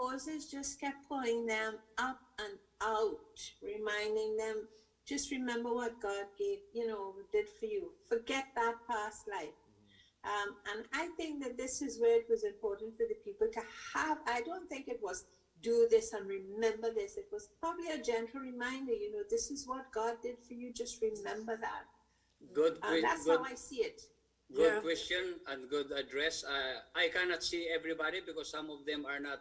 Moses just kept pulling them up and out, reminding them, just remember what God gave, did for you. Forget that past life. And I think that this is where it was important for the people to have, I don't think it was do this and remember this. It was probably a gentle reminder, this is what God did for you. Just remember that. That's how I see it. Good question and good address. I cannot see everybody because some of them are not,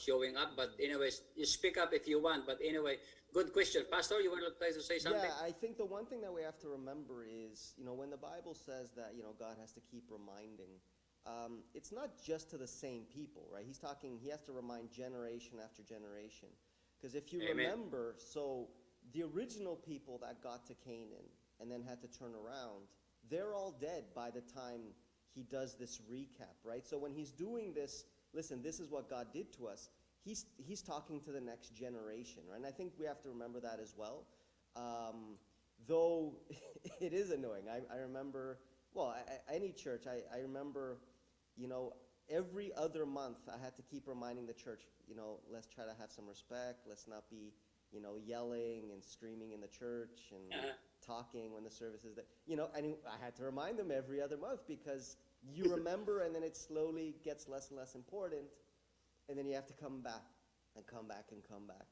showing up. But anyways, you speak up if you want. But anyway, good question. Pastor, you want to say something? Yeah, I think the one thing that we have to remember is, when the Bible says that, God has to keep reminding, it's not just to the same people, right? He has to remind generation after generation. Because if you remember, so the original people that got to Canaan and then had to turn around, they're all dead by the time he does this recap, right? So when he's doing this, listen, this is what God did to us, he's talking to the next generation, right? And I think we have to remember that as well. Though it is annoying. I remember, any church, I remember, every other month I had to keep reminding the church, let's try to have some respect. Let's not be, yelling and screaming in the church and talking when the service is there. And I had to remind them every other month because you remember and then it slowly gets less and less important. And then you have to come back and come back and come back.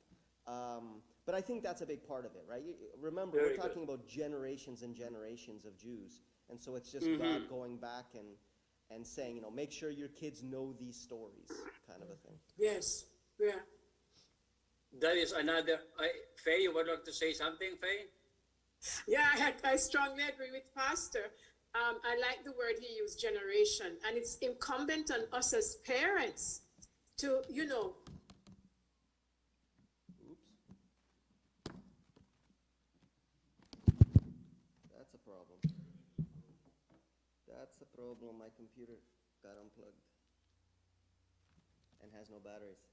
But I think that's a big part of it, right? Remember, we're talking about generations and generations of Jews. And so it's just God going back and saying, make sure your kids know these stories, kind of a thing. Yes, yeah. That is another. Faye, you would like to say something, Faye? Yeah, I strongly agree with Pastor. I like the word he used, generation. And it's incumbent on us as parents to, That's a problem. That's a problem. My computer got unplugged and has no batteries.